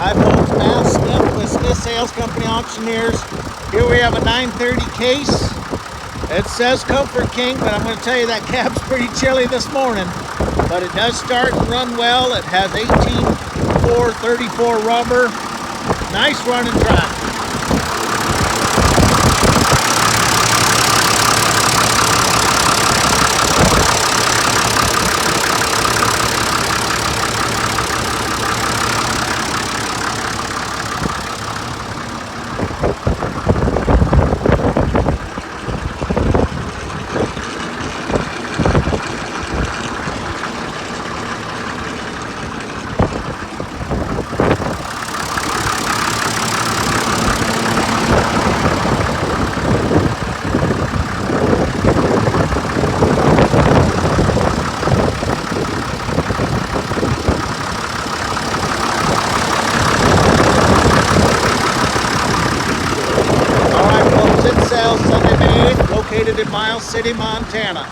Hi folks, Matt Smith with Smith Sales Company Auctioneers. Here we have a 930 case. It says Comfort King, but I'm going to tell you that cab's pretty chilly this morning. But it does start and run well. It has 18.434 rubber. Nice running track. Alright folks, it sells Sunday May 8th, located in Miles City, Montana.